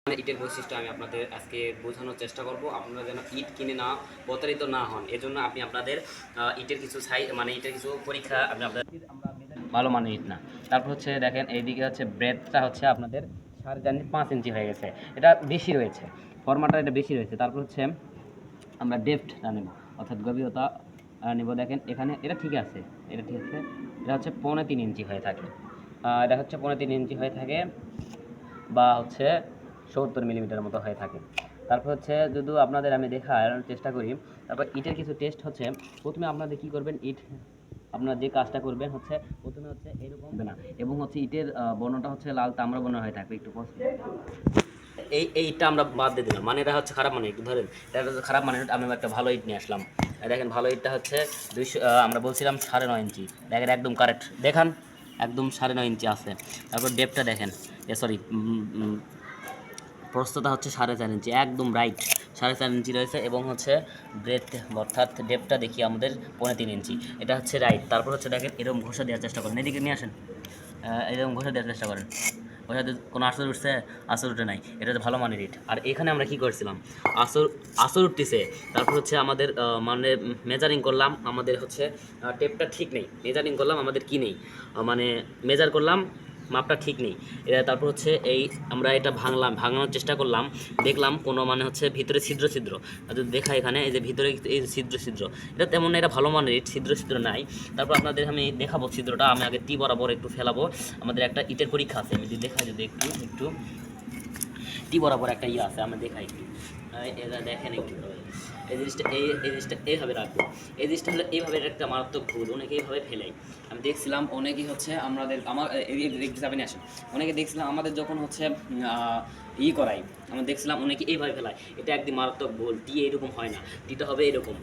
ইটের বৈশিষ্ট্য আমি আপনাদের আজকে বোঝানোর চেষ্টা করব। আপনারা যেন ইট কিনে না প্রতারিত না হন, এজন্য আপনি আপনাদের ইটের কিছু ইটের কিছু পরীক্ষা আপনি আপনাদের ভালো মানের ইট না। তারপর হচ্ছে দেখেন এইদিকে হচ্ছে ব্রেডটা হচ্ছে আপনাদের 5.5 ইঞ্চি হয়ে গেছে, এটা বেশি রয়েছে, ফরম্যাটটা এটা বেশি রয়েছে। তারপর হচ্ছে আমরা ডেপথটা নেব, অর্থাৎ গভীরতা নেব। দেখেন এখানে এটা ঠিক আছে, এটা ঠিক আছে, এটা হচ্ছে 3.5 ইঞ্চি হয়ে থাকে, এটা হচ্ছে 3.5 ইঞ্চি হয়ে থাকে বা হচ্ছে 70 মিলিমিটার মতো হয়ে থাকে। তারপর হচ্ছে যদি আপনাদের আমি দেখার চেষ্টা করি, তারপর ইটের কিছু টেস্ট হচ্ছে। প্রথমে আপনাদের কি করবেন, ইট আপনারা যে কাজটা করবেন হচ্ছে প্রথমে হচ্ছে এরকম না, এবং হচ্ছে ইটের বর্ণটা হচ্ছে লাল তাম্র বর্ণ হয়ে থাকবে। একটু এইটা আমরা বাদ দিয়ে দিলাম, মানে এটা হচ্ছে খারাপ মানে, একটু ধরেন এটা হচ্ছে খারাপ মানে, আমি একটা ভালো ইট নিয়ে আসলাম। দেখেন ভালো ইটটা হচ্ছে 200, আমরা বলছিলাম 9.5 ইঞ্চি, দেখেন একদম কারেক্ট, দেখান একদম 9.5 ইঞ্চি আছে। তারপর ডেপটা দেখেন, সরি প্রস্থতা হচ্ছে 4.5 ইঞ্চি, একদম রাইট 4.5 ইঞ্চি রয়েছে, এবং হচ্ছে ব্রেথ অর্থাৎ ডেপটা দেখি আমাদের 3.5 ইঞ্চি, এটা হচ্ছে রাইট। তারপর হচ্ছে দেখেন এরকম ঘষা দেওয়ার চেষ্টা করেন, এদিকে নিয়ে আসেন, এরকম ঘষা দেওয়ার চেষ্টা করেন, ঘষাতে কোনো আসর উঠছে, আসর উঠে নাই, এটা হচ্ছে ভালো মানের ইট। আর এখানে আমরা কি করছিলাম, আসর উঠতেছে, তারপর হচ্ছে আমাদের মানে মেজারিং করলাম, আমাদের হচ্ছে টেপটা ঠিক নেই, মেজারিং করলাম আমাদের কি নেই, মানে মেজার করলাম মাপটা ঠিক নেই। তারপর হচ্ছে আমরা এটা ভাঙানোর চেষ্টা করলাম, দেখলাম কোনো মানে হচ্ছে ভিতরে ছিদ্র ছিদ্র, যদি দেখা এখানে এই যে ভিতরে এই ছিদ্র ছিদ্র, এটা তেমন এটা ভালো মানের ইট, ছিদ্র ছিদ্র নাই। তারপর আপনাদের আমি দেখাবো ছিদ্রটা, আমি আগে টি বরাবর একটু ফেলাবো, আমাদের একটা ইটের পরীক্ষা আছে, আমি যদি দেখাই, যদি একটু একটু টি বরাবর একটা ইয়ে আছে, আমি দেখাই একটু, এটা দেখেন একটু, এই জিনিসটা জিনিসটা এইভাবে রাখবো। এই জিনিসটা হলো এইভাবে একটা মারাত্মক ভুল, অনেকে এইভাবে ফেলে। আমি দেখছিলাম অনেকেই হচ্ছে যাবেন আসেন, অনেকে দেখছিলাম আমাদের যখন হচ্ছে করাই, আমি দেখছিলাম অনেকে এইভাবে ফেলায়, এটা একদিন মারাত্মক ভুল। টি এরকম হয় না, টিটা হবে এরকম,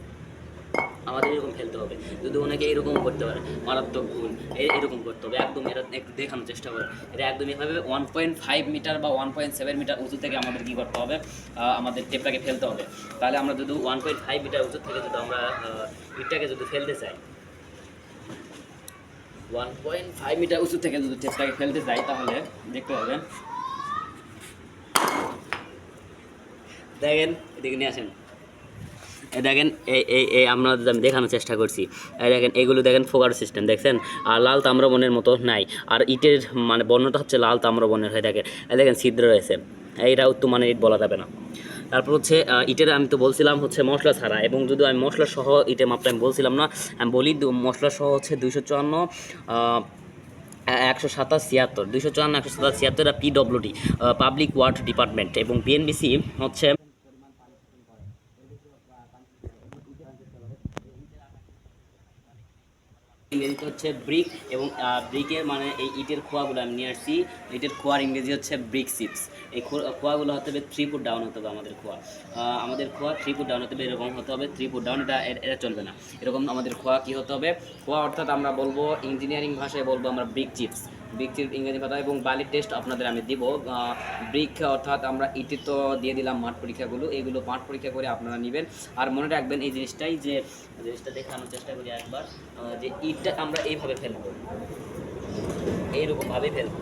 আমাদের এরকম ফেলতে হবে। যদি অনেকে এরকম করতে পারে, মারাত্মক ভুল, এরকম করতে হবে একদম। এটা একটু দেখানোর চেষ্টা করে, এটা একদম এভাবে 1.5 মিটার বা 1.7 মিটার উঁচু থেকে আমাদের কী করতে হবে, আমাদের টেপটাকে ফেলতে হবে। তাহলে আমরা যদি 1.5 মিটার উঁচু থেকে যদি আমরা ইটটাকে যদি ফেলতে চাই, 1.5 মিটার উঁচু থেকে যদি টেপটাকে ফেলতে চাই, তাহলে দেখতে হবে, দেখেন এদিকে নিয়ে আসেন, দেখেন এই আমরা আমি দেখানোর চেষ্টা করছি, দেখেন এগুলো দেখেন ফোকার সিস্টেম দেখছেন, আর লাল তাম্রবর্ণের মতো নাই, আর ইটের মানে বর্ণটা হচ্ছে লাল তাম্রবর্ণের হয়ে থাকে, দেখেন ছিদ্র রয়েছে, এইটা উত্তম মানের ইট বলা যাবে না। তারপর হচ্ছে ইটের আমি তো বলছিলাম হচ্ছে মশলা ছাড়া, এবং যদি আমি মশলা সহ ইটের মাপটা আমি বলছিলাম না, আমি বলি মশলা সহ হচ্ছে 254, 127, 254, 127, এটা PWD পাবলিক ওয়ার্ক ডিপার্টমেন্ট, এবং BNBC হচ্ছে ইংরেজিতে হচ্ছে ব্রিক, এবং ব্রিকের মানে এই ইটের খোয়াগুলো আমি নিয়ে আসছি, ইটের খোয়ার ইংরেজি হচ্ছে ব্রিক চিপস। এই খোয়াগুলো হতে হবে 3 ফুট ডাউন হতে হবে, আমাদের খোয়া 3 ফুট ডাউন হতে হবে, এরকম হতে হবে 3 ফুট ডাউন, এটা চলবে না। এরকম আমাদের খোয়া কী হতে হবে, খোয়া অর্থাৎ আমরা বলবো ইঞ্জিনিয়ারিং ভাষায় বলবো আমরা ব্রিক চিপস, ইংরেজি ভাষা। এবং বালির টেস্ট আপনাদের আমি দিব, ব্রিক অর্থাৎ আমরা ইটি তো দিয়ে দিলাম মাঠ পরীক্ষাগুলো, এইগুলো মাঠ পরীক্ষা করে আপনারা নেবেন। আর মনে রাখবেন এই জিনিসটাই, যে জিনিসটা দেখানোর চেষ্টা করি একবার, যে ইটটা আমরা এইভাবে ফেলবো, এইরকমভাবে ফেলবো,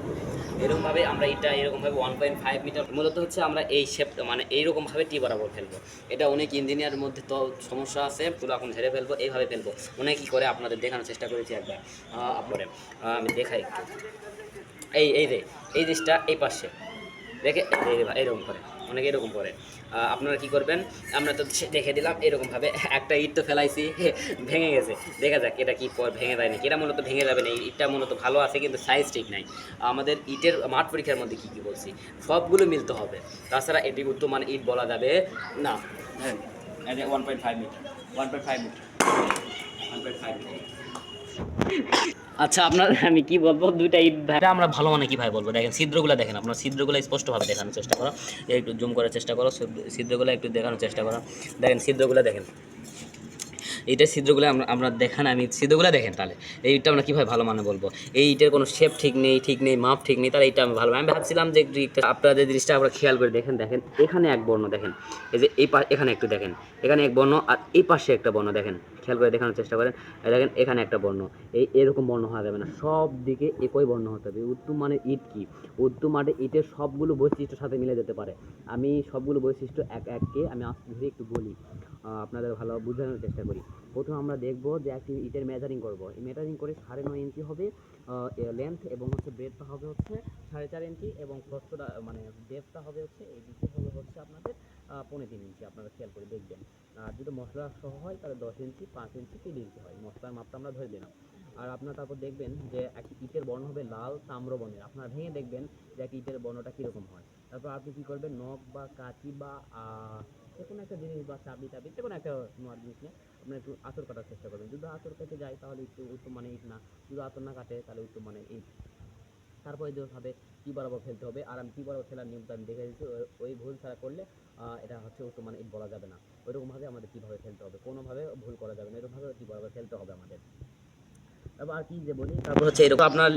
এরকমভাবে আমরা এটা এরকমভাবে 1.5 মিটার, মূলত হচ্ছে আমরা এই শেপ মানে এইরকমভাবে টি বরাবর ফেলবো। এটা অনেক ইঞ্জিনিয়ারের মধ্যে তো সমস্যা আছে, পুরো এখন ঝেড়ে ফেলবো, এইভাবে ফেলবো। অনেক কী করে আপনাদের দেখানোর চেষ্টা করেছি একবার, আপনারে আমি দেখাই একটু, এই জিনিসটা এই পাশে দেখে এরকম করে, অনেকে এরকম করে। আপনারা কি করবেন, আমরা তো দেখে দিলাম এরকমভাবে, একটা ইট তো ফেলাইছি, ভেঙে গেছে, দেখা যাক এটা কি ভেঙে যায় নাকি। এটা মূলত ভেঙে যাবে না, ইটটা মূলত ভালো আছে, কিন্তু সাইজ ঠিক নাই। আমাদের ইটের মাঠ পরীক্ষার মধ্যে কী কী বলছি, সবগুলো মিলতে হবে, তাছাড়া এটি উত্তমান ইট বলা যাবে না। হ্যাঁ, 1.5 মিটার, 1.5 মিটার, 1.5 মিটার। আচ্ছা, আপনার আমি কি বলবো, দুইটা ইট ভাইটা আমরা ভালো মানে কীভাবে বলবো, দেখেন ছিদ্রগুলো দেখেন, আপনার ছিদ্রগুলো স্পষ্টভাবে দেখানোর চেষ্টা করো, একটু জুম করার চেষ্টা করো, ছিদ্রগুলো একটু দেখানোর চেষ্টা করো, দেখেন ছিদ্রগুলো দেখেন, এইটা ছিদ্রগুলো আমরা দেখান, আমি ছিদ্রগুলো দেখেন, তাহলে এইটা আমরা কীভাবে ভালো মানে বলবো। এই ইটের কোনো শেপ ঠিক নেই, মাপ ঠিক নেই, তাহলে এইটা আমি ভালো, আমি ভাবছিলাম যে আপনাদের জিনিসটা আমরা খেয়াল করে দেখেন, এখানে এক বর্ণ দেখেন, এই যে এখানে একটু দেখেন, এখানে এক বর্ণ, আর এই পাশে একটা বর্ণ দেখেন, খেয়াল করে দেখানোর চেষ্টা করেন। দেখেন এখানে একটা বর্ণ, এরকম বর্ণ হওয়া যাবে না, সব দিকে একই বর্ণ হতে হবে। উত্তম মানের ইট কি? উত্তম মানের ইটের সবগুলো বৈশিষ্ট্যের সাথে মিলে যেতে পারে। আমি সবগুলো বৈশিষ্ট্য এককে আমি আস্তে ধীরে একটু বলি, আপনাদের ভালো বোঝানোর চেষ্টা করি। প্রথমে আমরা দেখব যে একটি ইটের মেজারিং করব। এই মেজারিং করে 9.5 ইঞ্চি হবে লেন্থ, এবং হচ্ছে ব্রেডটা হবে হচ্ছে 4.5 ইঞ্চি, এবং প্রস্থটা মানে ডেপথটা হবে হচ্ছে এই দিকে হবে হচ্ছে আপনাদের 3.5 ইঞ্চি। আপনারা খেয়াল করে দেখবেন। আর যদি মশলা সহ হয় তাহলে 10 ইঞ্চি, 5 ইঞ্চি, 3 ইঞ্চি হয়। মশলার মাপটা আমরা ধরে দিলাম। আর আপনারা তারপর দেখবেন যে একটি ইটের বর্ণ হবে লাল তাম্র বর্ণের। আপনারা ভেঙে দেখবেন যে একটি ইটের বর্ণটা কীরকম হয়। তারপর আপনি কী করবেন, নখ বা কাঁচি বা যে কোনো একটা জিনিস বা চাবি যে কোনো একটা নোয়ার জিনিস নিয়ে আপনার একটু আঁচড় কাটার চেষ্টা করবেন। যদি আঁচড় কেটে যায় তাহলে একটু উত্তম মানে ইট না, যদি আঁচড় না কাটে তাহলে উত্তম মানে ইট। তারপরে যেভাবে টি বরাবর ফেলতে হবে, আর আমি টি বরাবর ফেলার নিয়মটা আমি দেখে দিচ্ছি। ওই ভুল ছাড়া করলে এটা হচ্ছে উত্তম মানে ইট বলা যাবে না। ওইরকমভাবে আমাদের কীভাবে ফেলতে হবে, কোনোভাবে ভুল করা যাবে না, এরকমভাবে টি বরাবর ফেলতে হবে আমাদের। তারপর আর কি যে বলি, তারপর হচ্ছে এরকম আপনার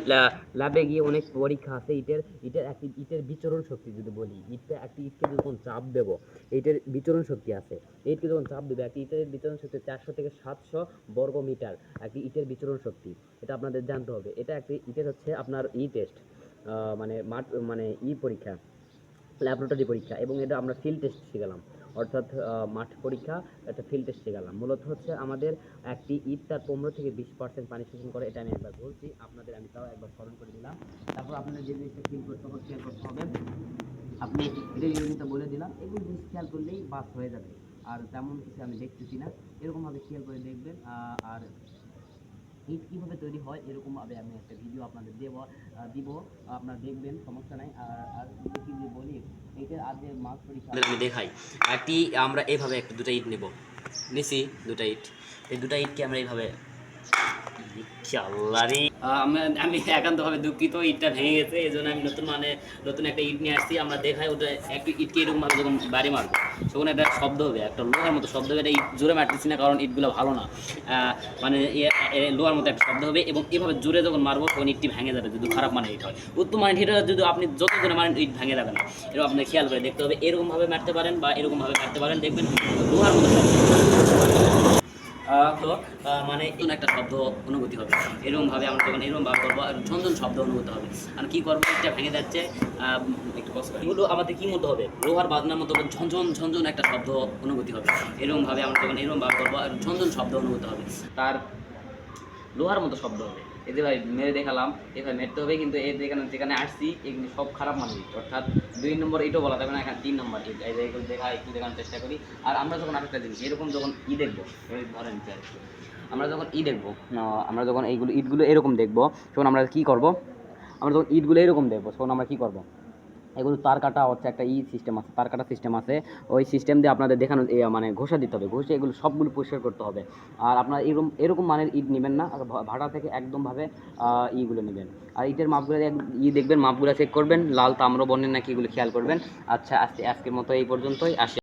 ল্যাবে গিয়ে অনেক পরীক্ষা আছে ইটের বিচরণ শক্তি যদি বলি, একটি ইটকে যখন চাপ দেবো, ইটের বিচরণ শক্তি আছে। ইটকে যখন চাপ দেবে একটি ইটের বিচরণ শক্তি 400 থেকে 700 বর্গ মিটার একটি ইটের বিচরণ শক্তি। এটা আপনাদের জানতে হবে। এটা একটি ইটের হচ্ছে আপনার টেস্ট, মানে মানে পরীক্ষা, ল্যাবরেটরি পরীক্ষা, এবং এটা আমরা ফিল্ড টেস্ট শিখালাম, অর্থাৎ মাঠ পরীক্ষা, একটা ফিল্ড টেস্ট শিখালাম। মূলত হচ্ছে আমাদের একটি ইট তার 15 থেকে 20% পানি শোষণ করে, এটা আমি একবার বলছি আপনাদের, আমি তাও একবার স্মরণ করে দিলাম। তারপর আপনাদের যে জিনিসটা খেয়াল করতে হবে, আপনি এটা জিনিসটা বলে দিলাম, এগুলো জিনিস খেয়াল করলেই বাস হয়ে যাবে। আর তেমন কিছু আমি দেখতেছি না, এরকমভাবে খেয়াল করে দেখবেন। আর ইট কীভাবে তৈরি হয় এরকমভাবে আমি একটা ভিডিও আপনাদের দিব, আপনারা দেখবেন, সমস্যা নাই। আর কি যে বলি, এইটার আগে মার্ক পরীক্ষা আমি দেখাই। একটি আমরা এইভাবে দুটা ইট নেব, নিছি দুটা ইট, এই দুটা ইটকে আমরা এইভাবে আমি একান্তভাবে দুঃখিত, ইটটা ভেঙে গেছে, এই জন্য আমি নতুন একটা ইট নিয়ে আসছি। আমরা দেখাই ওটা একটু ইটকে এরকমভাবে যখন বাড়ি মারবো তখন একটা শব্দ হবে, একটা লোহার মতো শব্দ হবে। এটা ইট জোরে মারতেছি না, কারণ ইটগুলো ভালো না, মানে লোহার মতো একটা শব্দ হবে, এবং এভাবে জোরে যখন মারবো তখন ইটটি ভেঙে যাবে যদি খারাপ মানের ইট হয়। উত্তম মানের ইট যদি আপনি যত জোরে মারেন ইট ভেঙে যাবে না। এরকম আপনি খেয়াল করে দেখতে হবে, এরকমভাবে মারতে পারেন বা এরকমভাবে মারতে পারেন, দেখবেন লোহার মতো মানে একটা শব্দ অনুভূতি হবে। এরকমভাবে আমরা যখন এরকমভাবে করবো ঝনঝন শব্দ অনুভূতি হবে। আর কী করবো, এটা ভেঙে যাচ্ছে একটু কষ্ট, এগুলো আমাদের কী মতো হবে, লোহার বাজনার মতো ঝনঝন একটা শব্দ অনুভূতি হবে। এরকমভাবে আমরা যখন এরকমভাবে করবো ঝনঝন শব্দ অনুভূতি হবে, তার লোহার মতো শব্দ হবে। এই যে ভাই মেরে দেখালাম, এভাবে মেরতে হবে, কিন্তু যেখানে আসছি এগুলি সব খারাপ মানের ইট, অর্থাৎ 2 নম্বর ইটও বলা যাবে না, এখানে 3 নম্বর ইট। এই যে এগুলো একটু দেখানোর চেষ্টা করি। আর আমরা যখন আরেকটা জিনিস এরকম যখন দেখবো, ধরেন আমরা যখন দেখবো, আমরা যখন ইটগুলো এরকম দেখবো, তখন আমরা কী করবো, আমরা যখন ইটগুলো এরকম দেখবো তখন আমরা কী করবো, এগুলো তার কাটা হচ্ছে একটা সিস্টেম আছে, তার কাটা সিস্টেম আছে, ওই সিস্টেম দিয়ে আপনাদের দেখানো মানে ঘষা দিতে হবে, ঘষে এগুলো সবগুলো পরিষ্কার করতে হবে। আর আপনার এরকম মানের ইট নেবেন না, ভাড়া থেকে একদমভাবে ইগুলো নেবেন। আর ইটের মাপগুলো দেখবেন, মাপগুলো চেক করবেন, লাল তাম্র বর্ণের নাকি, এগুলো খেয়াল করবেন। আচ্ছা, আজকের মতো এই পর্যন্তই আসে।